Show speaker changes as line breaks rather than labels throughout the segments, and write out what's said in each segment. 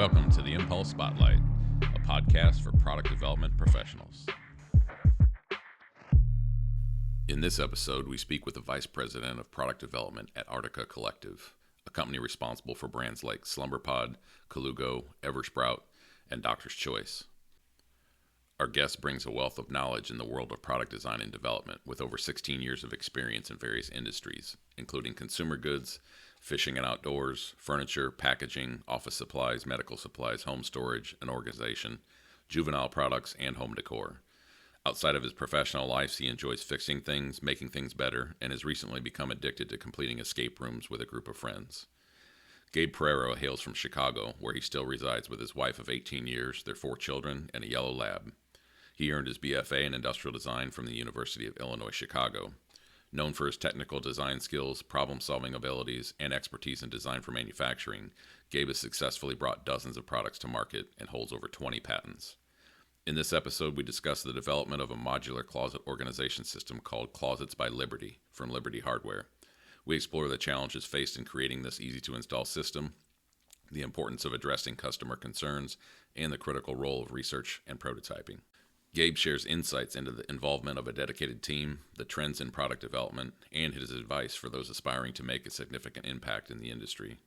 Welcome to the Impulse Spotlight, a podcast for product development professionals. In this episode, we speak with the Vice President of Product Development at Artica Collective, a company responsible for brands like SlumberPod, Colugo, Eversprout, and Doctor's Choice. Our guest brings a wealth of knowledge in the world of product design and development with over 16 years of experience in various industries, including consumer goods, fishing and outdoors, furniture, packaging, office supplies, medical supplies, home storage and organization, juvenile products, and home decor. Outside of his professional life, he enjoys fixing things, making things better, and has recently become addicted to completing escape rooms with a group of friends. Gabe Pereiro hails from Chicago, where he still resides with his wife of 18 years, their 4 children, and a yellow lab. He earned his BFA in industrial design from the University of Illinois, Chicago. Known for his technical design skills, problem-solving abilities, and expertise in design for manufacturing, Gabe has successfully brought dozens of products to market and holds over 20 patents. In this episode, we discuss the development of a modular closet organization system called Closets by Liberty from Liberty Hardware. We explore the challenges faced in creating this easy-to-install system, the importance of addressing customer concerns, and the critical role of research and prototyping. Gabe shares insights into the involvement of a dedicated team, the trends in product development, and his advice for those aspiring to make a significant impact in the industry.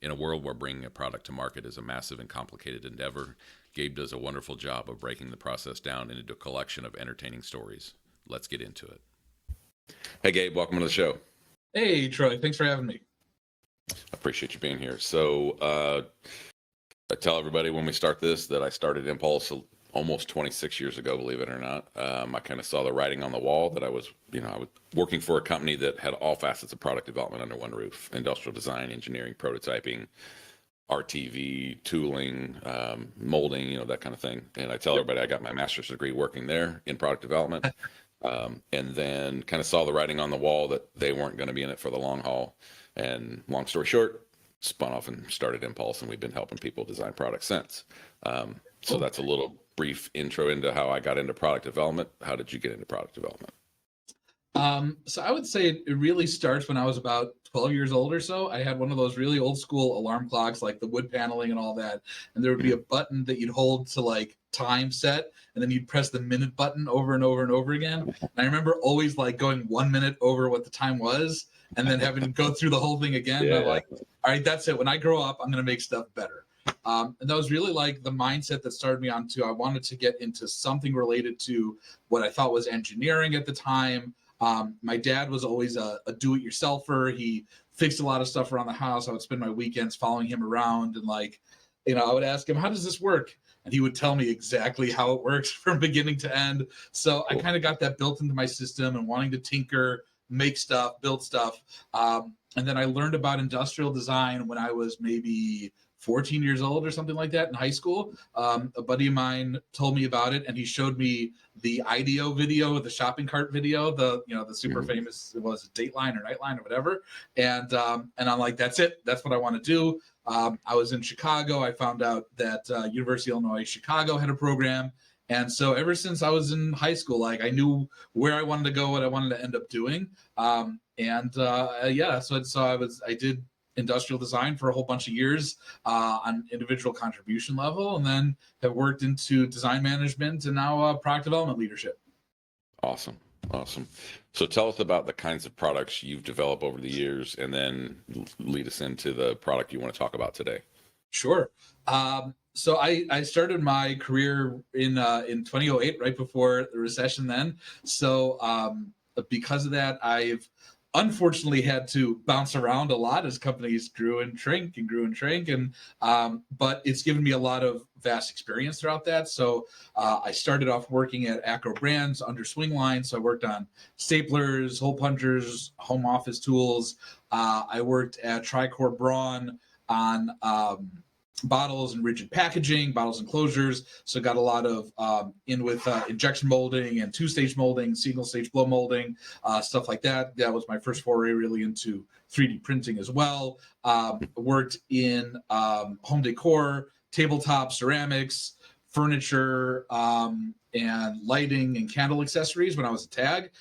In a world where bringing a product to market is a massive and complicated endeavor, Gabe does a wonderful job of breaking the process down into a collection of entertaining stories. Let's get into it. Hey, Gabe, welcome to the show.
Hey, Troy. Thanks for having me.
I appreciate you being here. So I tell everybody when we start this that I started Impulse almost 26 years ago, believe it or not. I kind of saw the writing on the wall that I was working for a company that had all facets of product development under one roof: industrial design, engineering, prototyping, RTV, tooling, molding, that kind of thing. And I tell everybody I got my master's degree working there in product development. And then kind of saw the writing on the wall that they weren't going to be in it for the long haul. And long story short, spun off and started Impulse, and we've been helping people design products since. So that's a little brief intro into how I got into product development. How did you get into product development?
So I would say it really starts when I was about 12 years old or so. I had one of those really old school alarm clocks, like the wood paneling and all that. And there would be a button that you'd hold to like time set, and then you'd press the minute button over and over and over again. And I remember always like going 1 minute over what the time was and then having to go through the whole thing again. Yeah. And I'm like, all right, that's it. When I grow up, I'm going to make stuff better. And that was really like the mindset that started me onto, I wanted to get into something related to what I thought was engineering at the time. My dad was always a do-it-yourselfer. He fixed a lot of stuff around the house. I would spend my weekends following him around and I would ask him, how does this work? And he would tell me exactly how it works from beginning to end. So I kind of got that built into my system and wanting to tinker, make stuff, build stuff. And then I learned about industrial design when I was maybe 14 years old or something like that in high school. A buddy of mine told me about it, and he showed me the IDEO video, the shopping cart video, the super famous, it was Dateline or Nightline or whatever. And I'm like, that's it. That's what I want to do. I was in Chicago. I found out that University of Illinois Chicago had a program. And so ever since I was in high school, I knew where I wanted to go, what I wanted to end up doing. So I did industrial design for a whole bunch of years on individual contribution level, and then have worked into design management and now product development leadership.
Awesome. So tell us about the kinds of products you've developed over the years, and then lead us into the product you want to talk about today.
Sure. So I started my career in 2008, right before the recession then. So because of that, I've unfortunately had to bounce around a lot as companies grew and shrank. But it's given me a lot of vast experience throughout that. So I started off working at Acro Brands under Swingline. So I worked on staplers, hole punchers, home office tools. I worked at Tricor Braun on bottles and rigid packaging, bottles and closures. So got a lot of in with injection molding and 2-stage molding, single-stage blow molding, stuff like that. That was my first foray really into 3D printing as well. Worked in home decor, tabletop, ceramics, furniture, and lighting and candle accessories when I was a tag,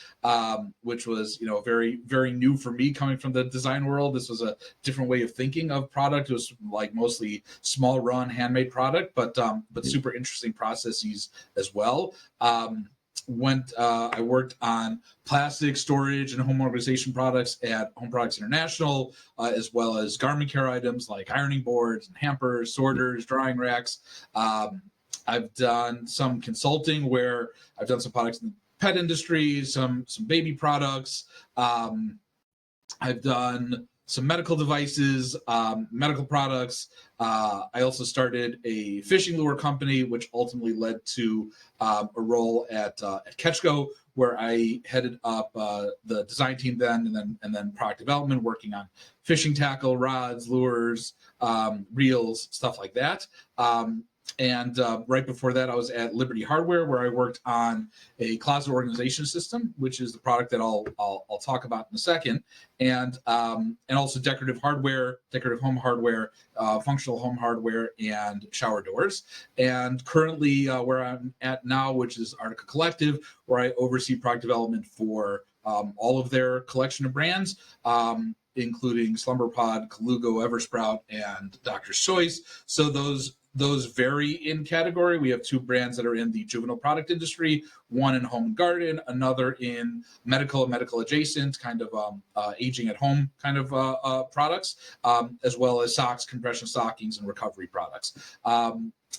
which was, very, very new for me coming from the design world. This was a different way of thinking of product. It was like mostly small run handmade product, but super interesting processes as well. I worked on plastic storage and home organization products at Home Products International, as well as garment care items like ironing boards and hampers, sorters, drying racks. I've done some consulting where I've done some products in the pet industry, some baby products. I've done some medical devices, medical products. I also started a fishing lure company, which ultimately led to a role at Ketchco, where I headed up the design team and then product development, working on fishing tackle, rods, lures, reels, stuff like that. And right before that, I was at Liberty Hardware, where I worked on a closet organization system, which is the product that I'll talk about in a second, and also decorative hardware, decorative home hardware, functional home hardware, and shower doors. And currently, where I'm at now, which is Artica Collective, where I oversee product development for all of their collection of brands, including SlumberPod, Colugo, Eversprout, and Doctor's Choice. So those vary in category. We have two brands that are in the juvenile product industry, one in home and garden, another in medical and medical adjacent, kind of aging at home kind of products, as well as socks, compression stockings, and recovery products.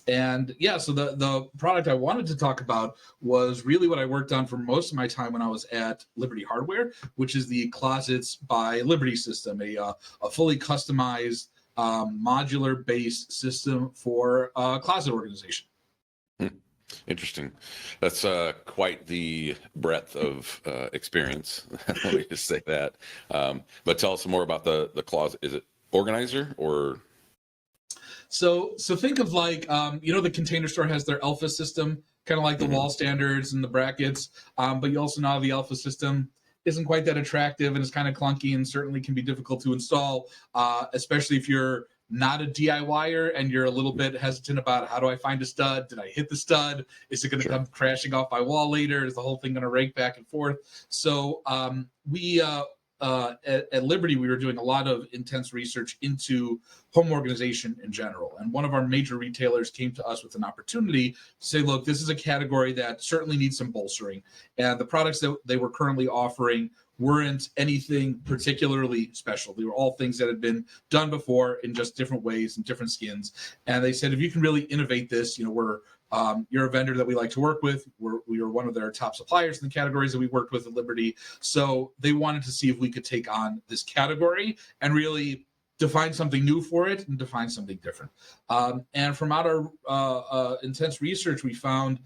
And yeah, so the product I wanted to talk about was really what I worked on for most of my time when I was at Liberty Hardware, which is the Closets by Liberty system, a fully customized modular-based system for closet organization.
Interesting. That's quite the breadth of experience. Let me just say that. But tell us more about the closet. Is it organizer or?
So think of like, the Container Store has their Alpha system, kind of like the wall standards and the brackets. But you also know the Alpha system isn't quite that attractive and is kind of clunky and certainly can be difficult to install, especially if you're not a DIYer and you're a little bit hesitant about how do I find a stud? Did I hit the stud? Is it going to come crashing off my wall later? Is the whole thing going to rake back and forth? So we at Liberty, we were doing a lot of intense research into home organization in general. And one of our major retailers came to us with an opportunity to say, look, this is a category that certainly needs some bolstering. And the products that they were currently offering weren't anything particularly special. They were all things that had been done before in just different ways and different skins. And they said, if you can really innovate this, you're a vendor that we like to work with. We are one of their top suppliers in the categories that we worked with at Liberty. So they wanted to see if we could take on this category and really define something new for it and define something different. And from our intense research, we found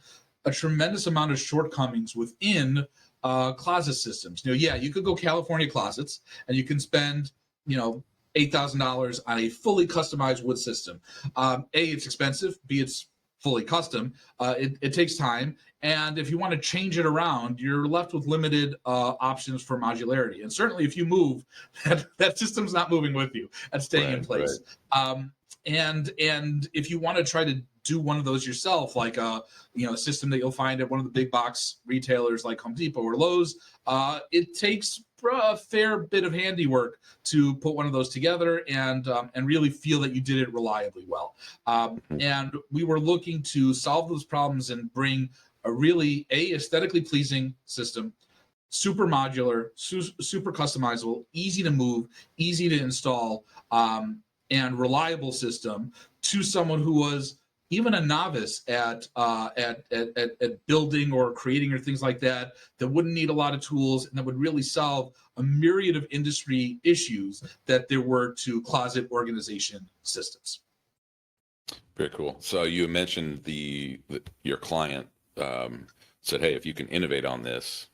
a tremendous amount of shortcomings within closet systems. You could go California Closets and you can spend, $8,000 on a fully customized wood system. A, it's expensive. B, it's fully custom. It takes time. And if you want to change it around, you're left with limited options for modularity. And certainly if you move, that system's not moving with you. That's staying in place. Right. And if you want to try to do one of those yourself, like a system that you'll find at one of the big box retailers like Home Depot or Lowe's, it takes a fair bit of handiwork to put one of those together and really feel that you did it reliably well. And we were looking to solve those problems and bring a really aesthetically pleasing system, super modular, super customizable, easy to move, easy to install, and reliable system to someone who was even a novice at building or creating or things like that wouldn't need a lot of tools and that would really solve a myriad of industry issues that there were to closet organization systems.
Very cool. So you mentioned your client said, hey, if you can innovate on this,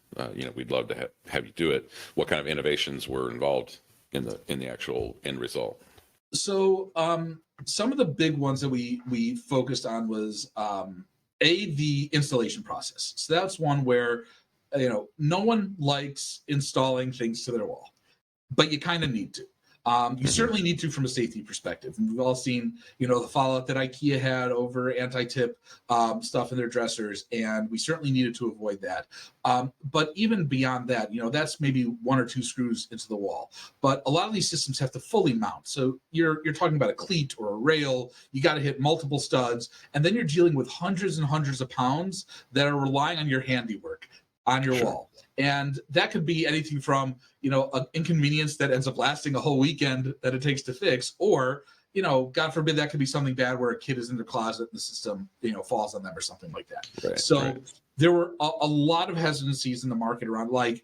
we'd love to have you do it. What kind of innovations were involved in the actual end result?
So some of the big ones that we focused on was the installation process. So that's one where no one likes installing things to their wall, but you kind of need to. You certainly need to from a safety perspective. And we've all seen, the fallout that IKEA had over anti-tip stuff in their dressers, and we certainly needed to avoid that. But even beyond that, that's maybe one or two screws into the wall. But a lot of these systems have to fully mount. So you're talking about a cleat or a rail. You got to hit multiple studs, and then you're dealing with hundreds and hundreds of pounds that are relying on your handiwork on your wall. And that could be anything from, an inconvenience that ends up lasting a whole weekend that it takes to fix, or, God forbid, that could be something bad where a kid is in their closet and the system, falls on them or something like that. There were a lot of hesitancies in the market around, like,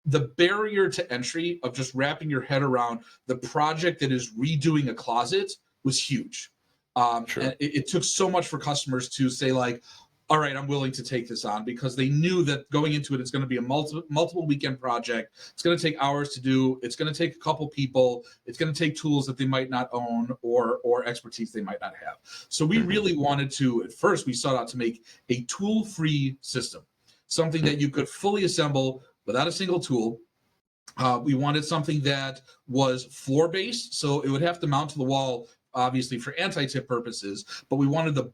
the barrier to entry of just wrapping your head around the project that is redoing a closet was huge. And it took so much for customers to say, like, all right, I'm willing to take this on, because they knew that going into it, it's going to be a multiple weekend project. It's going to take hours to do. It's going to take a couple people. It's going to take tools that they might not own or expertise they might not have. So we really wanted to, at first, we sought out to make a tool-free system, something that you could fully assemble without a single tool. We wanted something that was floor-based, so it would have to mount to the wall, obviously, for anti-tip purposes, but we wanted the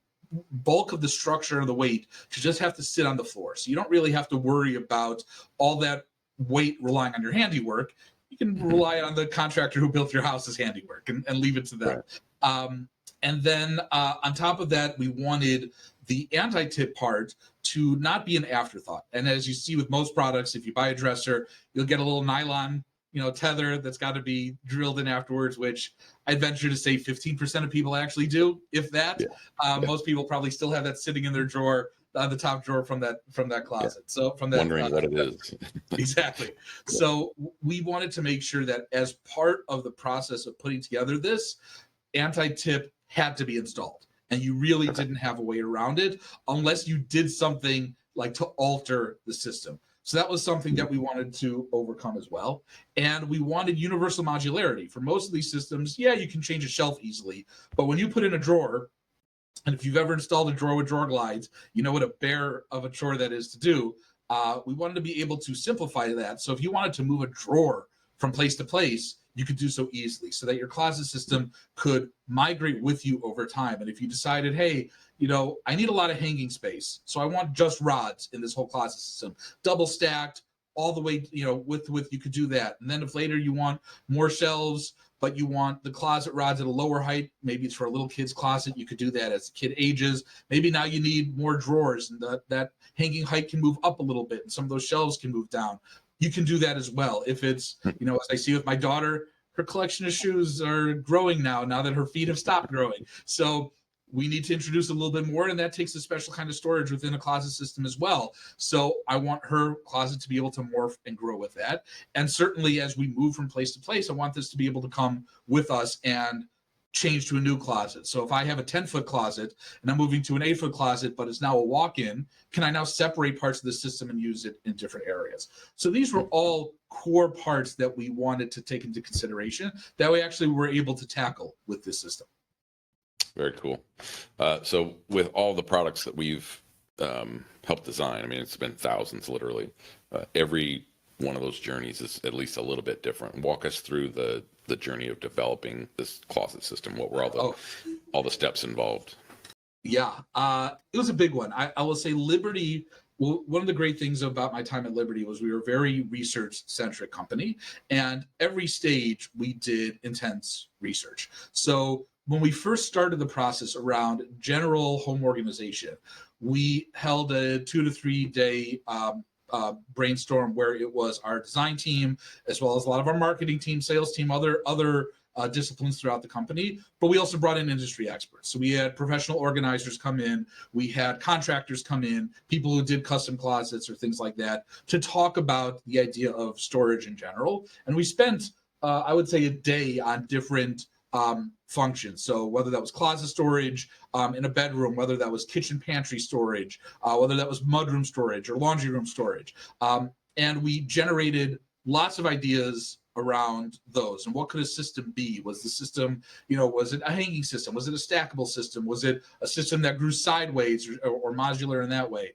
bulk of the structure and the weight to just have to sit on the floor. So you don't really have to worry about all that weight relying on your handiwork. You can rely on the contractor who built your house's handiwork and leave it to them. And then on top of that, we wanted the anti-tip part to not be an afterthought. And as you see with most products, if you buy a dresser, you'll get a little nylon tether that's got to be drilled in afterwards, which I'd venture to say 15% of people actually do, if that. Most people probably still have that sitting in their drawer, the top drawer from that closet. So from that,
wondering what it is.
Exactly. So we wanted to make sure that as part of the process of putting together this, anti-tip had to be installed, and you really didn't have a way around it unless you did something like to alter the system. So that was something that we wanted to overcome as well. And we wanted universal modularity. For most of these systems, you can change a shelf easily. But when you put in a drawer, and if you've ever installed a drawer with drawer glides, you know what a bear of a chore that is to do. We wanted to be able to simplify that. So if you wanted to move a drawer from place to place, you could do so easily, so that your closet system could migrate with you over time. And if you decided, hey, I need a lot of hanging space, so I want just rods in this whole closet system, double stacked all the way, width, you could do that. And then if later you want more shelves, but you want the closet rods at a lower height, maybe it's for a little kid's closet, you could do that as the kid ages. Maybe now you need more drawers, and that hanging height can move up a little bit, and some of those shelves can move down. You can do that as well. If it's, as I see with my daughter, her collection of shoes are growing now that her feet have stopped growing. So we need to introduce a little bit more, and that takes a special kind of storage within a closet system as well. So I want her closet to be able to morph and grow with that. And certainly as we move from place to place, I want this to be able to come with us and change to a new closet. So if I have a 10-foot closet and I'm moving to an 8-foot closet, but it's now a walk-in, can I now separate parts of the system and use it in different areas? So these were all core parts that we wanted to take into consideration that we actually were able to tackle with this system.
Very cool. So with all the products that we've helped design, I mean, it's been thousands, literally. Every one of those journeys is at least a little bit different. Walk us through the journey of developing this closet system. What were all the steps involved?
Yeah, it was a big one. I will say Liberty. Well, one of the great things about my time at Liberty was we were a very research-centric company, and every stage we did intense research. So when we first started the process around general home organization, we held a 2 to 3 day brainstorm where it was our design team, as well as a lot of our marketing team, sales team, other disciplines throughout the company. But we also brought in industry experts. So we had professional organizers come in, we had contractors come in, people who did custom closets or things like that, to talk about the idea of storage in general. And we spent, I would say, a day on different functions. So whether that was closet storage in a bedroom, whether that was kitchen pantry storage, whether that was mudroom storage or laundry room storage. And we generated lots of ideas around those. And what could a system be? Was the system, was it a hanging system? Was it a stackable system? Was it a system that grew sideways or modular in that way?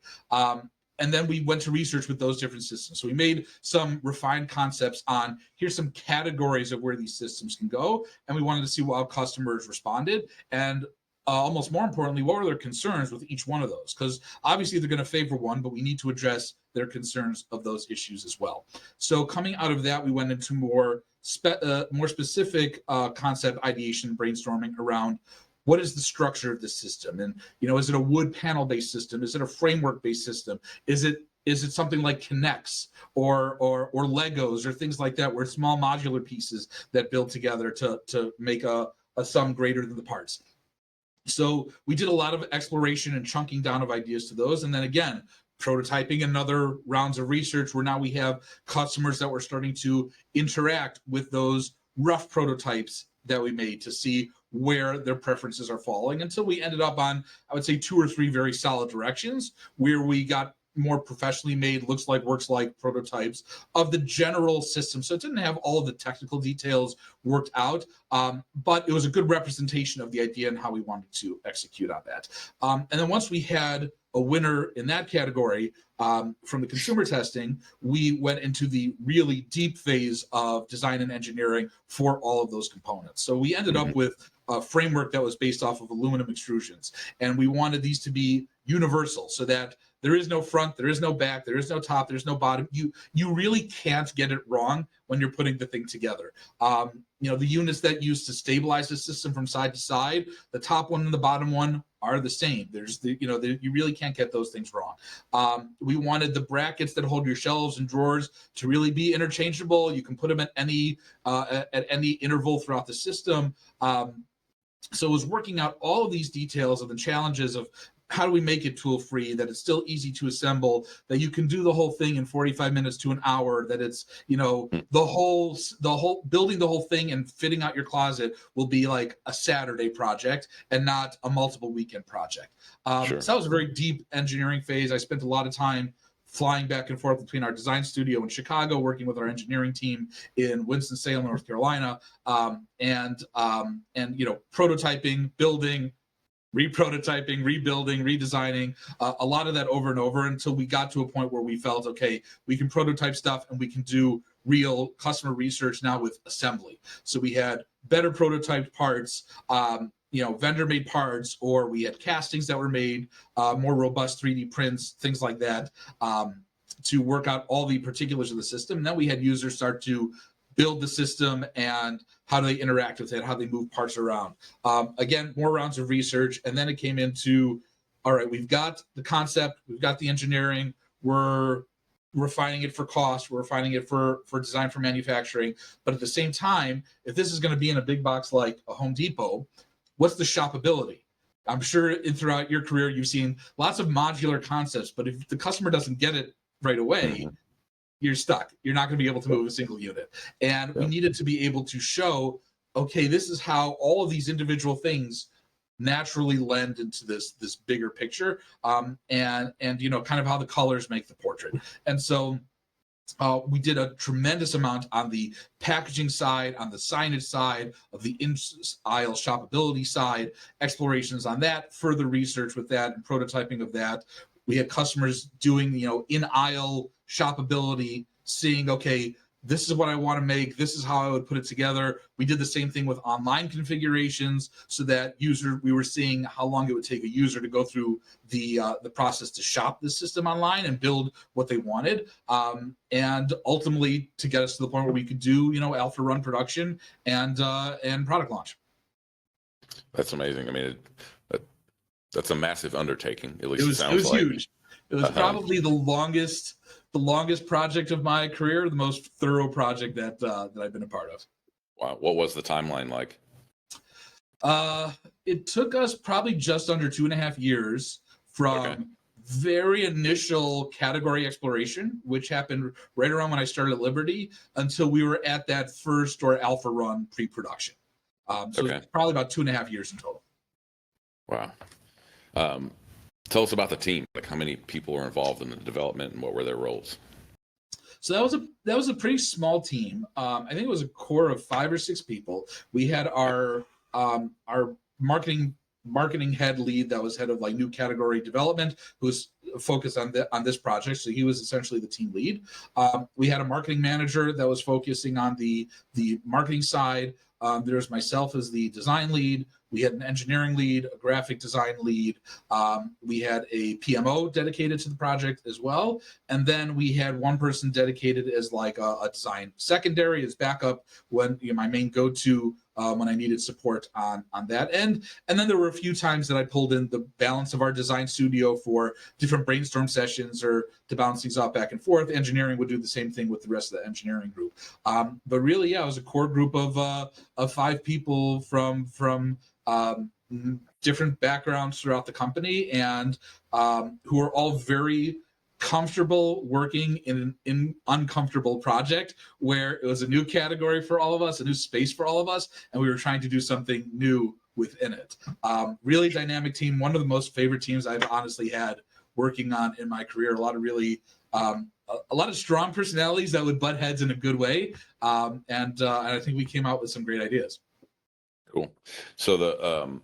and then we went to research with those different systems. So we made some refined concepts on here's some categories of where these systems can go, and we wanted to see how customers responded, and almost more importantly, what were their concerns with each one of those? Because obviously they're going to favor one, but we need to address their concerns of those issues as well. So coming out of that, we went into more specific concept ideation, brainstorming around what is the structure of the system, and is it a wood panel based system? Is it a framework based system? Is it something like Connects or Legos or things like that, where it's small modular pieces that build together to make a sum greater than the parts? So we did a lot of exploration and chunking down of ideas to those, and then again, prototyping and other rounds of research where now we have customers that were starting to interact with those rough prototypes that we made to see where their preferences are falling, until we ended up on, I would say, 2 or 3 very solid directions where we got more professionally made, works like prototypes of the general system. So it didn't have all of the technical details worked out, but it was a good representation of the idea and how we wanted to execute on that. And then once we had a winner in that category from the consumer testing, we went into the really deep phase of design and engineering for all of those components. So we ended up with a framework that was based off of aluminum extrusions, and we wanted these to be universal so that there is no front, there is no back, there is no top, there's no bottom. You really can't get it wrong when you're putting the thing together. The units that use to stabilize the system from side to side, the top one and the bottom one are the same. You really can't get those things wrong. We wanted the brackets that hold your shelves and drawers to really be interchangeable. You can put them at any interval throughout the system. So it was working out all of these details of the challenges of how do we make it tool free, that it's still easy to assemble, that you can do the whole thing in 45 minutes to an hour, that it's, the whole building the whole thing and fitting out your closet will be like a Saturday project and not a multiple weekend project.
Sure.
So that was a very deep engineering phase. I spent a lot of time flying back and forth between our design studio in Chicago, working with our engineering team in Winston-Salem, North Carolina, and prototyping, building, reprototyping, rebuilding, redesigning, a lot of that over and over until we got to a point where we felt, okay, we can prototype stuff and we can do real customer research now with assembly. So we had better prototyped parts, vendor-made parts, or we had castings that were made, more robust 3D prints, things like that, to work out all the particulars of the system. And then we had users start to build the system and how do they interact with it, how they move parts around. Again, more rounds of research, and then it came into, all right, we've got the concept, we've got the engineering, we're refining it for cost, we're refining it for design for manufacturing, but at the same time, if this is going to be in a big box like a Home Depot, what's the shoppability? I'm sure throughout your career you've seen lots of modular concepts, but if the customer doesn't get it right away, you're stuck. You're not going to be able to move a single unit. And we needed to be able to show, okay, this is how all of these individual things naturally lend into this bigger picture, and kind of how the colors make the portrait. And so we did a tremendous amount on the packaging side, on the signage side, of the in-aisle shoppability side, explorations on that, further research with that, and prototyping of that. We had customers doing, in-aisle shoppability, seeing, okay, this is what I want to make, this is how I would put it together. We did the same thing with online configurations, so that we were seeing how long it would take a user to go through the process to shop the system online and build what they wanted, and ultimately to get us to the point where we could do, alpha run production and product launch.
That's amazing. I mean, that's a massive undertaking. At least it
was
like.
Huge. It was probably the longest project of my career, the most thorough project that I've been a part of.
Wow. What was the timeline like?
It took us probably just under 2.5 years from very initial category exploration, which happened right around when I started at Liberty, until we were at that first or alpha run pre-production. So it's probably about 2.5 years in total.
Wow. Tell us about the team. Like, how many people were involved in the development, and what were their roles?
So that was a pretty small team. I think it was a core of 5 or 6 people. We had our marketing marketing head lead that was head of like new category development, who's focused on this project. So he was essentially the team lead. We had a marketing manager that was focusing on the marketing side. There's myself as the design lead. We had an engineering lead, a graphic design lead. We had a PMO dedicated to the project as well. And then we had one person dedicated as like a design secondary, as backup when my main go-to when I needed support on that end. And then there were a few times that I pulled in the balance of our design studio for different brainstorm sessions or to bounce things off back and forth. Engineering would do the same thing with the rest of the engineering group. But really, yeah, it was a core group of 5 people from different backgrounds throughout the company, and who are all very comfortable working in an uncomfortable project where it was a new category for all of us, a new space for all of us, and we were trying to do something new within it. Really dynamic team, one of the most favorite teams I've honestly had working on in my career. A lot of really a lot of strong personalities that would butt heads in a good way, and I think we came out with some great ideas.
Cool. So the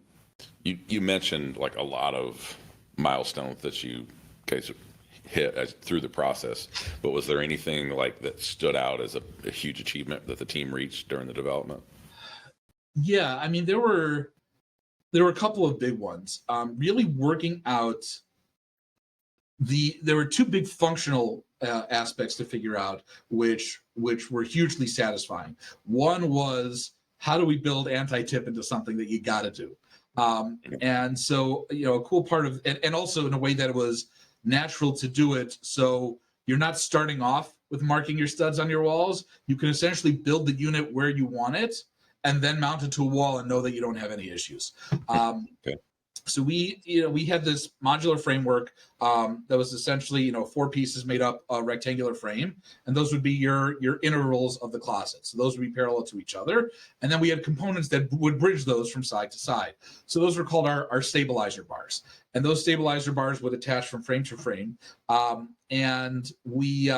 you mentioned like a lot of milestones that you guys hit through the process, but was there anything like that stood out as a huge achievement that the team reached during the development?
Yeah, I mean there were a couple of big ones. Really working out there were 2 big functional aspects to figure out, which were hugely satisfying. One was, how do we build anti-tip into something that you got to do? And so, a cool part of, and also in a way that it was natural to do it. So you're not starting off with marking your studs on your walls. You can essentially build the unit where you want it and then mount it to a wall and know that you don't have any issues.
Okay.
So we had this modular framework that was essentially 4 pieces made up a rectangular frame, and those would be your intervals of the closet. So those would be parallel to each other, and then we had components that would bridge those from side to side. So those were called our stabilizer bars, and those stabilizer bars would attach from frame to frame, and we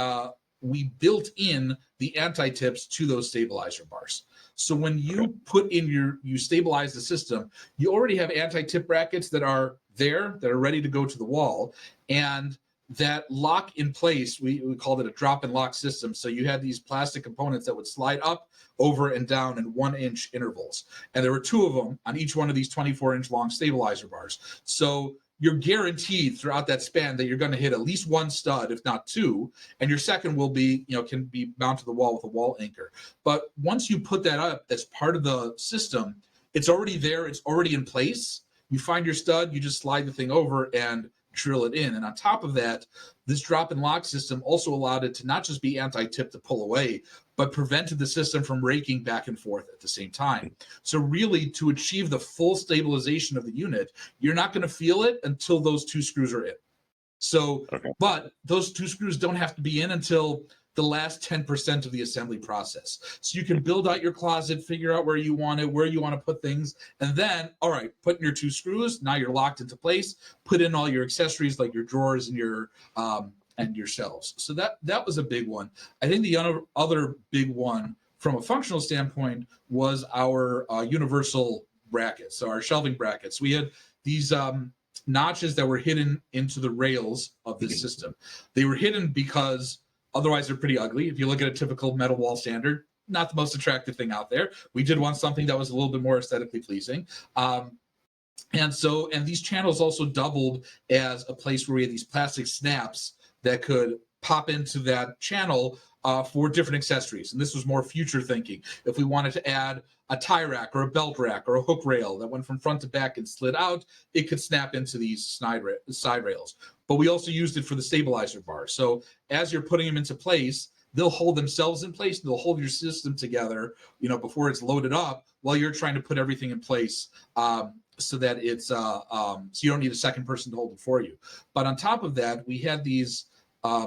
built in the anti-tips to those stabilizer bars. So when you put in you stabilize the system, you already have anti-tip brackets that are there, that are ready to go to the wall, and that lock in place. We called it a drop and lock system. So you had these plastic components that would slide up, over, and down in 1-inch intervals. And there were 2 of them on each one of these 24-inch long stabilizer bars. So you're guaranteed throughout that span that you're going to hit at least 1 stud, if not 2, and your second will be, can be mounted to the wall with a wall anchor. But once you put that up, that's part of the system. It's already there. It's already in place. You find your stud, you just slide the thing over and drill it in. And on top of that, this drop and lock system also allowed it to not just be anti-tip to pull away, but prevented the system from raking back and forth at the same time. So really, to achieve the full stabilization of the unit, you're not going to feel it until those 2 screws are in. So, but those 2 screws don't have to be in until the last 10% of the assembly process. So you can build out your closet, figure out where you want it, where you want to put things, and then, all right, put in your 2 screws. Now you're locked into place. Put in all your accessories like your drawers and your shelves. So that was a big one. I think the other big one from a functional standpoint was our universal brackets, so our shelving brackets. We had these notches that were hidden into the rails of this system. They were hidden because otherwise they're pretty ugly. If you look at a typical metal wall standard, not the most attractive thing out there. We did want something that was a little bit more aesthetically pleasing. And these channels also doubled as a place where we had these plastic snaps that could pop into that channel for different accessories. And this was more future thinking. If we wanted to add a tie rack or a belt rack or a hook rail that went from front to back and slid out, it could snap into these side rails. But we also used it for the stabilizer bar. So as you're putting them into place, they'll hold themselves in place. They'll hold your system together, before it's loaded up while you're trying to put everything in place. So that it's so you don't need a second person to hold it for you. But on top of that, we had these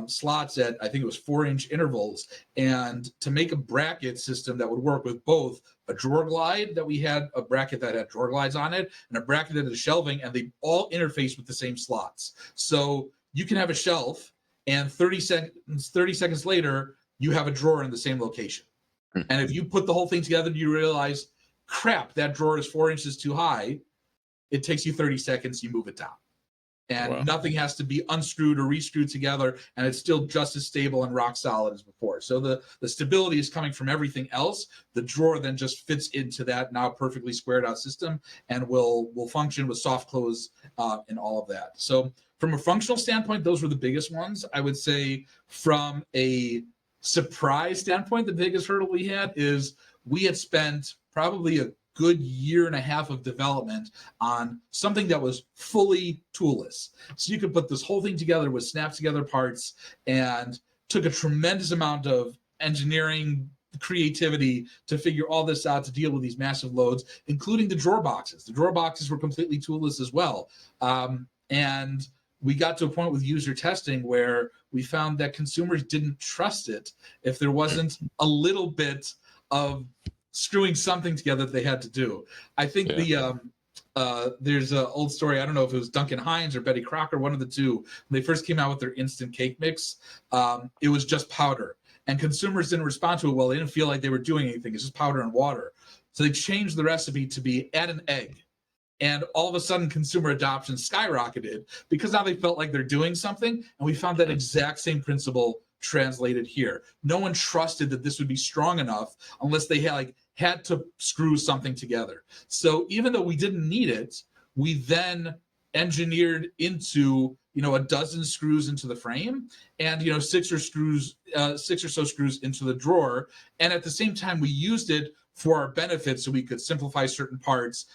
slots at, I think it was 4-inch intervals, and to make a bracket system that would work with both a drawer glide, that we had a bracket that had drawer glides on it, and a bracket that had shelving, and they all interface with the same slots. So you can have a shelf, and 30 seconds later, you have a drawer in the same location. And if you put the whole thing together, you realize, crap, that drawer is 4 inches too high. it takes you 30 seconds, you move it down. And
Wow.
nothing has to be unscrewed or rescrewed together, and it's still just as stable and rock solid as before. So the stability is coming from everything else. The drawer then just fits into that now perfectly squared out system and will function with soft close and all of that. So from a functional standpoint, those were the biggest ones. I would say from a surprise standpoint, the biggest hurdle we had is we had spent probably a good year and a half of development on something that was fully toolless. So you could put this whole thing together with snap together parts, and took a tremendous amount of engineering creativity to figure all this out to deal with these massive loads, including the drawer boxes. The drawer boxes were completely toolless as well. And we got to a point with user testing where we found that consumers didn't trust it if there wasn't a little bit of screwing something together that they had to do. I think there's an old story. I don't know if it was Duncan Hines or Betty Crocker, one of the two. When they first came out with their instant cake mix, it was just powder, and consumers didn't respond to it well. They didn't feel like they were doing anything. It's just powder and water. So they changed the recipe to be add an egg. And all of a sudden, consumer adoption skyrocketed because now they felt like they're doing something. And we found that exact same principle translated here. No one trusted that this would be strong enough unless they had to screw something together. So even though we didn't need it, we then engineered into a dozen screws into the frame, and six or so screws into the drawer. And at the same time, we used it for our benefit, so we could simplify certain parts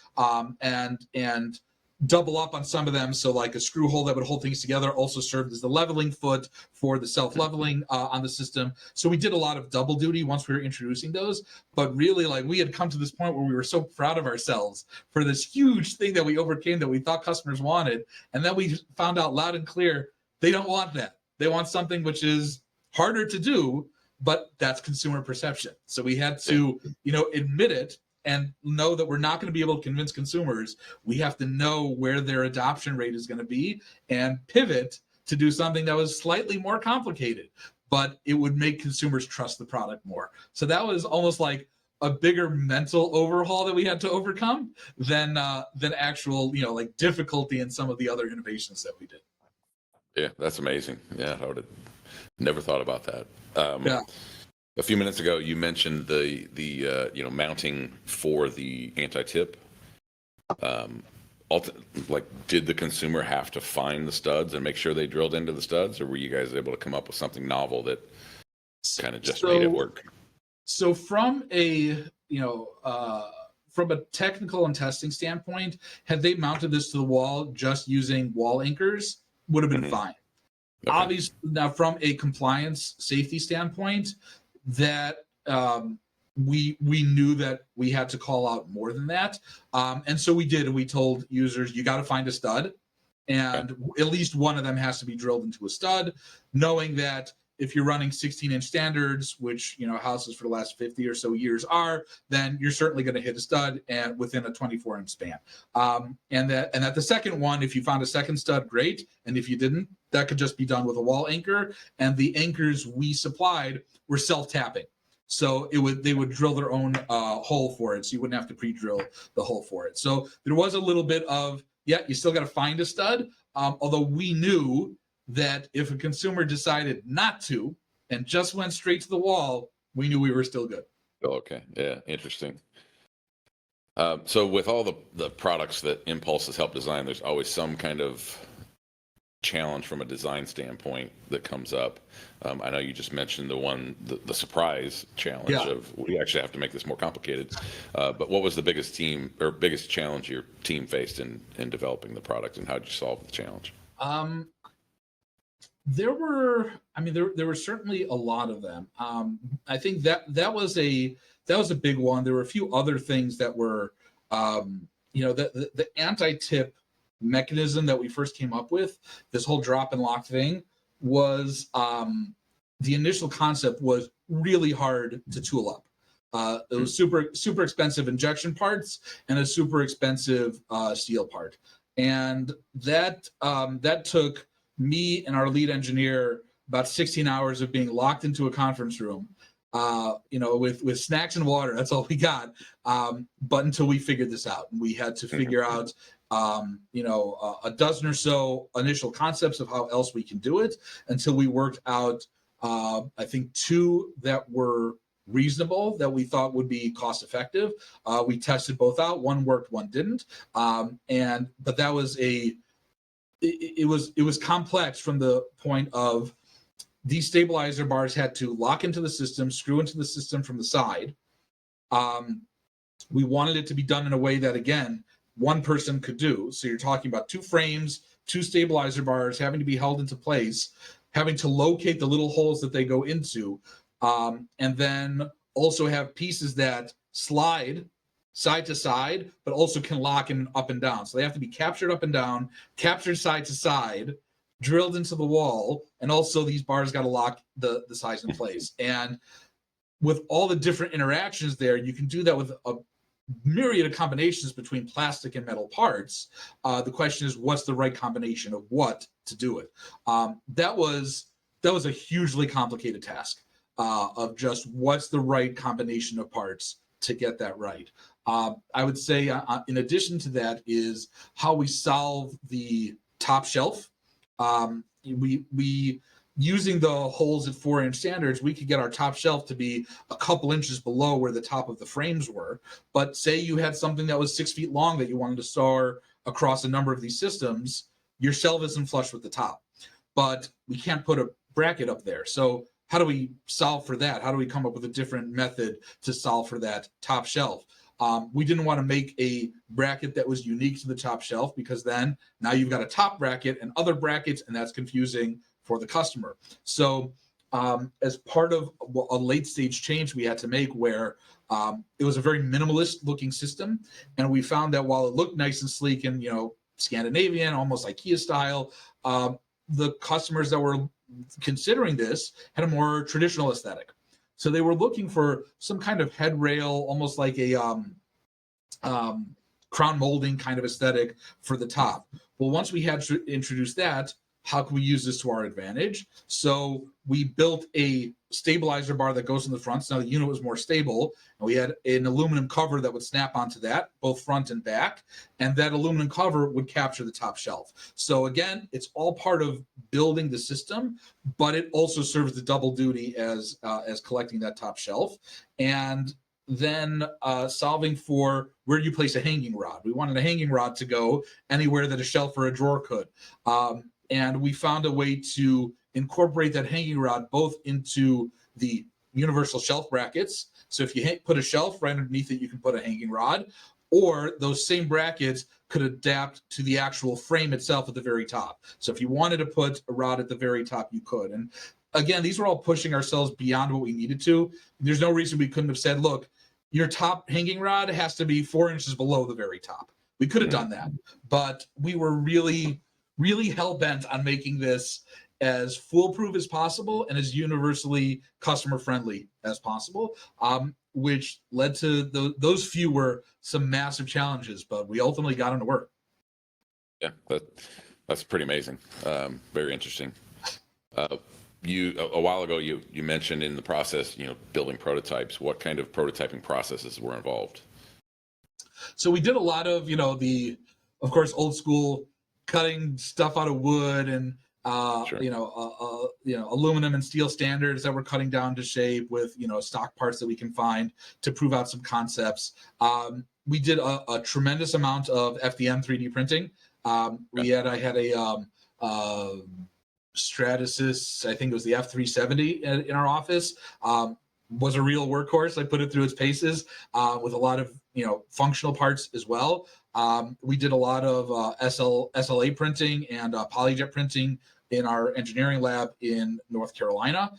and double up on some of them. So like a screw hole that would hold things together also served as the leveling foot for the self-leveling on the system. So we did a lot of double duty once we were introducing those. But really, we had come to this point where we were so proud of ourselves for this huge thing that we overcame that we thought customers wanted. And then we found out loud and clear, they don't want that. They want something which is harder to do, but that's consumer perception. So we had to, admit it and know that we're not going to be able to convince consumers. We have to know where their adoption rate is going to be and pivot to do something that was slightly more complicated, but it would make consumers trust the product more. So that was almost like a bigger mental overhaul that we had to overcome than actual, difficulty in some of the other innovations that we did.
Yeah, that's amazing. Yeah, I would have never thought about that.
Yeah.
A few minutes ago, you mentioned the mounting for the anti-tip. Did the consumer have to find the studs and make sure they drilled into the studs, or were you guys able to come up with something novel that kind of just made it work?
So from a technical and testing standpoint, had they mounted this to the wall just using wall anchors, would have been fine. Okay. Obviously, now from a compliance safety standpoint, that we knew that we had to call out more than that, and so we did. We told users, you got to find a stud, and at least one of them has to be drilled into a stud, knowing that if you're running 16-inch standards, which houses for the last 50 or so years are, then you're certainly going to hit a stud and within a 24-inch span. And that the second one, if you found a second stud, great, and if you didn't, that could just be done with a wall anchor. And the anchors we supplied were self-tapping, so they would drill their own hole for it, so you wouldn't have to pre-drill the hole for it. So there was a little bit of you still got to find a stud, although we knew that if a consumer decided not to and just went straight to the wall, we knew we were still good.
Okay. Yeah. Interesting. So with all the products that Impulse has helped design, there's always some kind of challenge from a design standpoint that comes up. I know you just mentioned the surprise challenge of we actually have to make this more complicated. But what was the biggest challenge your team faced in developing the product, and how did you solve the challenge?
There were certainly a lot of them. I think that was a big one. There were a few other things that were, the anti-tip mechanism that we first came up with, this whole drop and lock thing, was the initial concept was really hard to tool up. It was super expensive injection parts and a super expensive steel part, and that took me and our lead engineer about 16 hours of being locked into a conference room, with snacks and water. That's all we got. But until we figured this out, we had to figure out a dozen or so initial concepts of how else we can do it until we worked out, I think, two that were reasonable that we thought would be cost effective. We tested both out. One worked, one didn't. But that was it was complex from the point of these stabilizer bars had to lock into the system, screw into the system from the side. We wanted it to be done in a way that, again, one person could do. So you're talking about two frames, two stabilizer bars having to be held into place, having to locate the little holes that they go into, and then also have pieces that slide side to side, but also can lock in up and down. So they have to be captured up and down, captured side to side, drilled into the wall, and also these bars got to lock the sides in place. And with all the different interactions there, you can do that with a myriad of combinations between plastic and metal parts. The question is, what's the right combination of what to do it? That was a hugely complicated task of just what's the right combination of parts to get that right. I would say, in addition to that, is how we solve the top shelf. We using the holes at 4-inch standards, we could get our top shelf to be a couple inches below where the top of the frames were. But say you had something that was 6 feet long that you wanted to store across a number of these systems, your shelf isn't flush with the top. But we can't put a bracket up there. So how do we solve for that? How do we come up with a different method to solve for that top shelf? We didn't want to make a bracket that was unique to the top shelf, because then now you've got a top bracket and other brackets, and that's confusing for the customer. So as part of a late stage change we had to make, where it was a very minimalist looking system, and we found that while it looked nice and sleek and Scandinavian, almost IKEA style, the customers that were considering this had a more traditional aesthetic. So they were looking for some kind of head rail, almost like a crown molding kind of aesthetic for the top. Well, once we had introduced that, how can we use this to our advantage? So we built a stabilizer bar that goes in the front. So now the unit was more stable. And we had an aluminum cover that would snap onto that, both front and back. And that aluminum cover would capture the top shelf. So again, it's all part of building the system, but it also serves the double duty as collecting that top shelf. And then solving for where do you place a hanging rod. We wanted a hanging rod to go anywhere that a shelf or a drawer could. And we found a way to incorporate that hanging rod both into the universal shelf brackets. So if you put a shelf right underneath it, you can put a hanging rod, or those same brackets could adapt to the actual frame itself at the very top. So if you wanted to put a rod at the very top, you could. And again, these were all pushing ourselves beyond what we needed to. There's no reason we couldn't have said, look, your top hanging rod has to be 4 inches below the very top. We could have done that, but we were really hell-bent on making this as foolproof as possible and as universally customer-friendly as possible, which led to those few were some massive challenges, but we ultimately got them to work.
Yeah, that's pretty amazing. Very interesting. You a while ago you mentioned in the process, building prototypes. What kind of prototyping processes were involved?
So we did a lot of, of course, old school cutting stuff out of wood and sure. Aluminum and steel standards that we're cutting down to shape with stock parts that we can find to prove out some concepts. We did a tremendous amount of FDM 3D printing. I had a Stratasys, I think it was the F370 in our office. Was a real workhorse. I put it through its paces with a lot of functional parts as well. We did a lot of SLA printing and PolyJet printing in our engineering lab in North Carolina.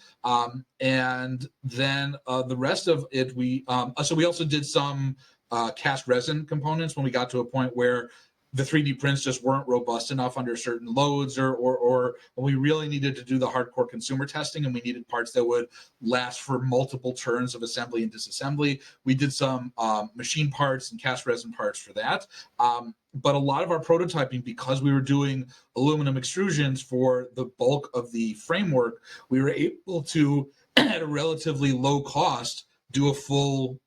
And then the rest of it, we also did some cast resin components when we got to a point where the 3D prints just weren't robust enough under certain loads, or when we really needed to do the hardcore consumer testing and we needed parts that would last for multiple turns of assembly and disassembly. We did some machine parts and cast resin parts for that. But a lot of our prototyping, because we were doing aluminum extrusions for the bulk of the framework, we were able to, at a relatively low cost, do a full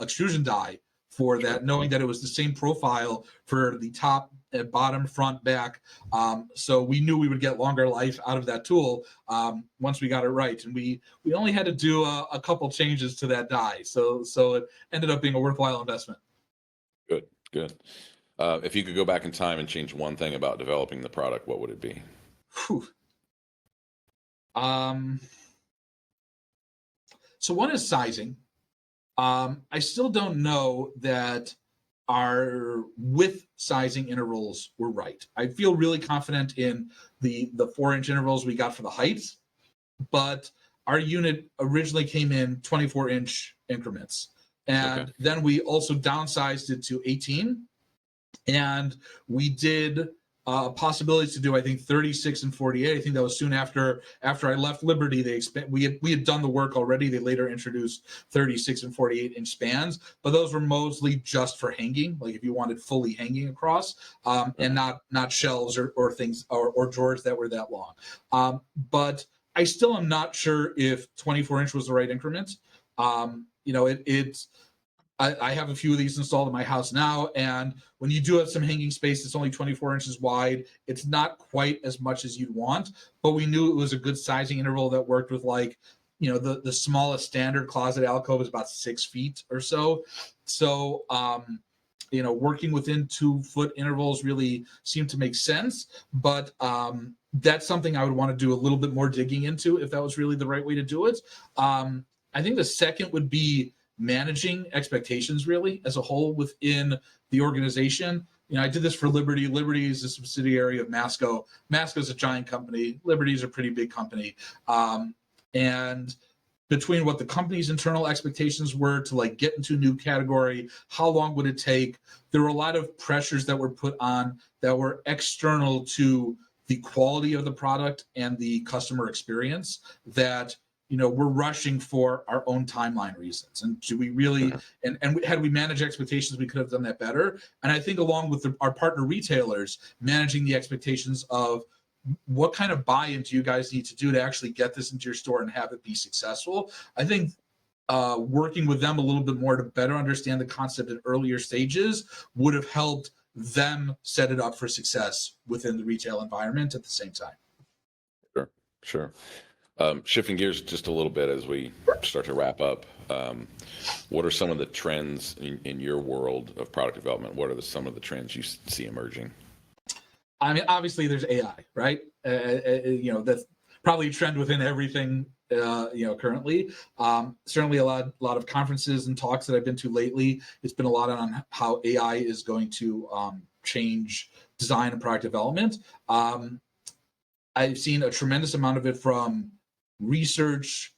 extrusion die for that, knowing that it was the same profile for the top bottom, front, back. So we knew we would get longer life out of that tool once we got it right. And we only had to do a couple changes to that die. So it ended up being a worthwhile investment.
Good, good. If you could go back in time and change one thing about developing the product, what would it be?
Whew. So one is sizing. I still don't know that our width sizing intervals were right. I feel really confident in the 4-inch intervals we got for the heights, but our unit originally came in 24-inch increments. And then we also downsized it to 18. And we did possibilities to do, I think, 36 and 48. I think that was soon after I left Liberty. We had done the work already. They later introduced 36 and 48-inch spans, but those were mostly just for hanging, like if you wanted fully hanging across, and not shelves or things or drawers that were that long. But I still am not sure if 24-inch was the right increment. I have a few of these installed in my house now, and when you do have some hanging space, it's only 24 inches wide. It's not quite as much as you'd want, but we knew it was a good sizing interval that worked with, like, the smallest standard closet alcove is about 6 feet or so. So, working within 2-foot intervals really seemed to make sense, but that's something I would want to do a little bit more digging into if that was really the right way to do it. I think the second would be managing expectations really as a whole within the organization. I did this for Liberty. Liberty is a subsidiary of Masco. Masco is a giant company. Liberty is a pretty big company. And between what the company's internal expectations were to like get into a new category, how long would it take? There were a lot of pressures that were put on that were external to the quality of the product and the customer experience that we're rushing for our own timeline reasons. And do we really, and had we managed expectations, we could have done that better. And I think along with our partner retailers, managing the expectations of what kind of buy-in do you guys need to do to actually get this into your store and have it be successful? I think working with them a little bit more to better understand the concept at earlier stages would have helped them set it up for success within the retail environment at the same time.
Sure. Shifting gears just a little bit as we start to wrap up, what are some of the trends in your world of product development? What are some of the trends you see emerging?
I mean, obviously there's AI, right? That's probably a trend within everything, currently. Certainly a lot of conferences and talks that I've been to lately, it's been a lot on how AI is going to change design and product development. I've seen a tremendous amount of it from research,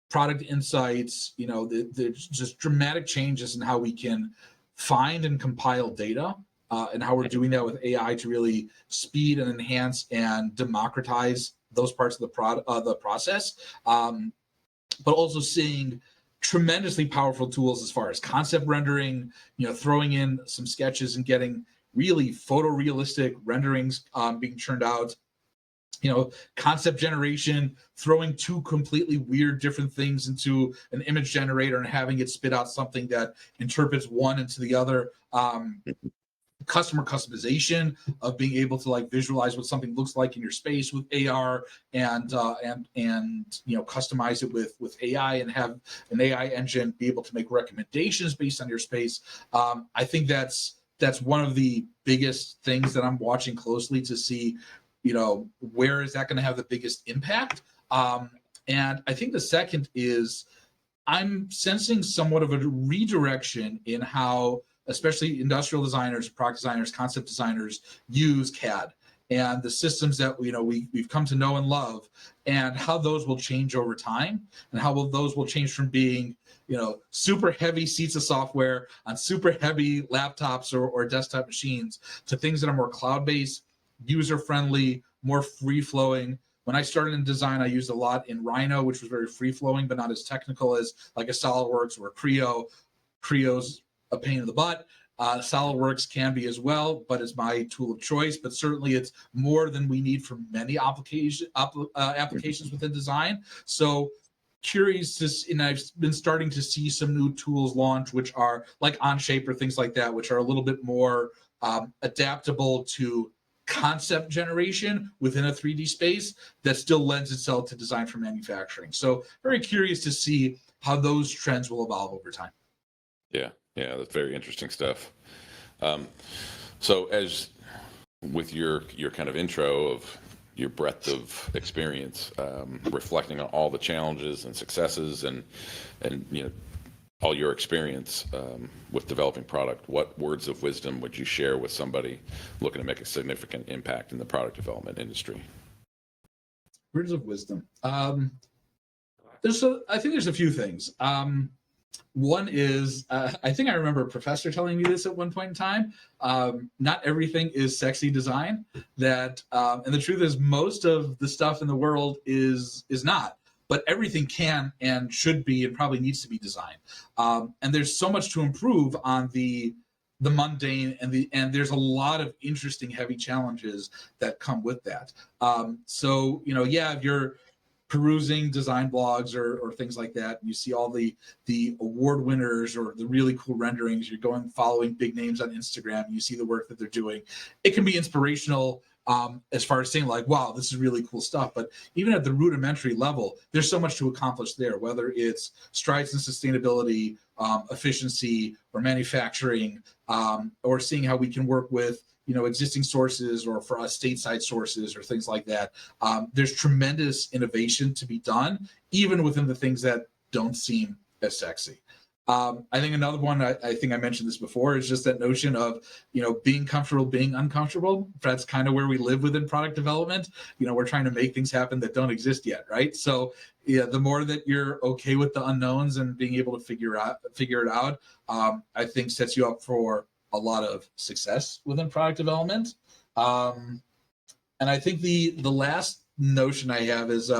product insights. There's just dramatic changes in how we can find and compile data, and how we're doing that with AI to really speed and enhance and democratize those parts of the process. But also seeing tremendously powerful tools as far as concept rendering, throwing in some sketches and getting really photorealistic renderings being churned out. Concept generation, throwing two completely weird different things into an image generator and having it spit out something that interprets one into the other. Customer customization of being able to like visualize what something looks like in your space with AR and customize it with AI and have an AI engine be able to make recommendations based on your space. I think that's one of the biggest things that I'm watching closely to see, where is that going to have the biggest impact? And I think the second is I'm sensing somewhat of a redirection in how, especially industrial designers, product designers, concept designers use CAD and the systems that we've come to know and love, and how those will change over time, and how those will change from being super heavy seats of software on super heavy laptops or desktop machines to things that are more cloud-based, user-friendly, more free-flowing. When I started in design, I used a lot in Rhino, which was very free-flowing, but not as technical as like a SolidWorks or a Creo. Creo's a pain in the butt. SolidWorks can be as well, but it's my tool of choice. But certainly it's more than we need for many applications within design. So curious to, and I've been starting to see some new tools launch, which are like Onshape or things like that, which are a little bit more adaptable to concept generation within a 3D space that still lends itself to design for manufacturing. So very curious to see how those trends will evolve over time.
Yeah, that's very interesting stuff. So as with your kind of intro of your breadth of experience, reflecting on all the challenges and successes and all your experience with developing product, what words of wisdom would you share with somebody looking to make a significant impact in the product development industry?
Words of wisdom. I think there's a few things. One is, I think I remember a professor telling me this at one point in time. Not everything is sexy design. And the truth is, most of the stuff in the world is not. But everything can and should be and probably needs to be designed. And there's so much to improve on the mundane and there's a lot of interesting heavy challenges that come with that. If you're perusing design blogs or things like that, and you see all the award winners or the really cool renderings, you're going following big names on Instagram, you see the work that they're doing, it can be inspirational as far as saying like, wow, this is really cool stuff. But even at the rudimentary level, there's so much to accomplish there, whether it's strides in sustainability, efficiency, or manufacturing, or seeing how we can work with existing sources or for us stateside sources or things like that. There's tremendous innovation to be done, even within the things that don't seem as sexy. I think another one, I think I mentioned this before, is just that notion of, being comfortable, being uncomfortable. That's kind of where we live within product development. We're trying to make things happen that don't exist yet, right? So yeah, the more that you're okay with the unknowns and being able to figure it out, I think sets you up for a lot of success within product development. And I think the last notion I have is,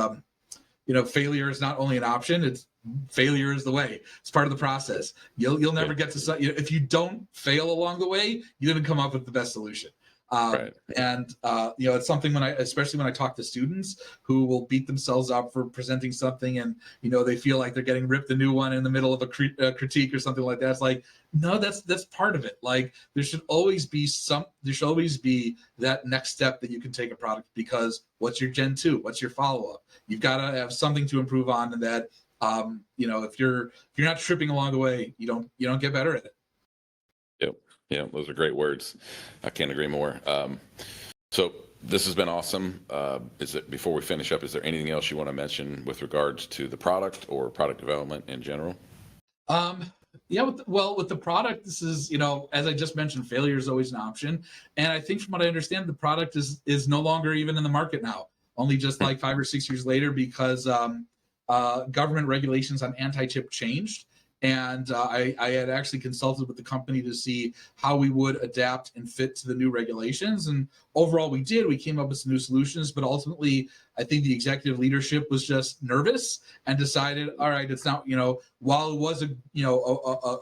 failure is not only an option, it's failure is the way. It's part of the process. You'll never get to, if you don't fail along the way, you didn't come up with the best solution.
Right.
And it's something especially when I talk to students who will beat themselves up for presenting something and they feel like they're getting ripped a new one in the middle of a critique or something like that. It's like, no, that's part of it. Like there should always be that next step that you can take a product, because what's your Gen 2? What's your follow-up? You've got to have something to improve on, and that if you're not tripping along the way, you don't get better at it.
Yep. Yeah, those are great words. I can't agree more. So this has been awesome. Before we finish up, is there anything else you want to mention with regards to the product or product development in general?
With the product, this is, as I just mentioned, failure is always an option. And I think from what I understand, the product is no longer even in the market now, only just like 5 or 6 years later, because government regulations on anti-chip changed. And I had actually consulted with the company to see how we would adapt and fit to the new regulations. And overall, we came up with some new solutions. But ultimately, I think the executive leadership was just nervous and decided, all right, it's not, while it was a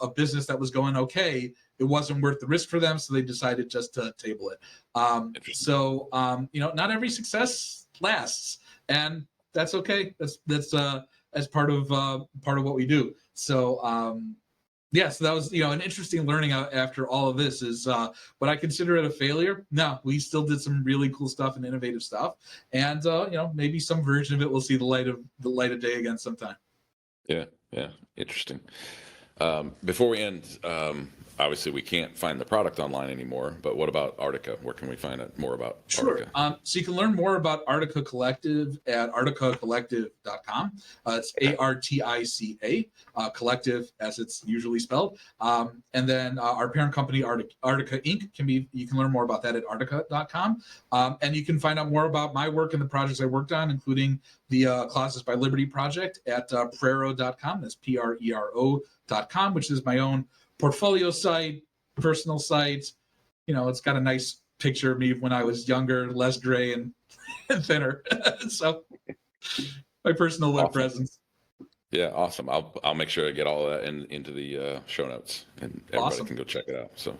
business that was going okay, it wasn't worth the risk for them. So they decided just to table it. Not every success lasts, and that's okay. That's as part of what we do. So so that was an interesting learning after all of this. Is would I consider it a failure? No, we still did some really cool stuff and innovative stuff, and maybe some version of it will see the light of day again sometime.
Yeah, interesting. Before we end, obviously we can't find the product online anymore, but what about Artica? Where can we find out more about Artica?
Sure. So you can learn more about Artica Collective at articacollective.com. It's ARTICA, collective as it's usually spelled. And then our parent company, Artica Inc., you can learn more about that at artica.com. And you can find out more about my work and the projects I worked on, including the Closets by Liberty project at prero.com. That's PRERO.com, which is my own portfolio site, personal site. It's got a nice picture of me when I was younger, less gray and thinner. So my personal web presence.
Yeah, awesome. I'll make sure to get all of that into the show notes, and everybody can go check it out. So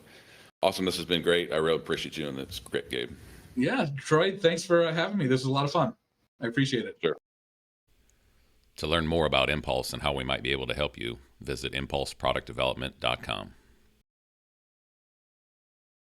awesome. This has been great. I really appreciate you, and it's great, Gabe.
Yeah, Troy, thanks for having me. This was a lot of fun. I appreciate it.
Sure.
To learn more about Impulse and how we might be able to help you, visit impulseproductdevelopment.com.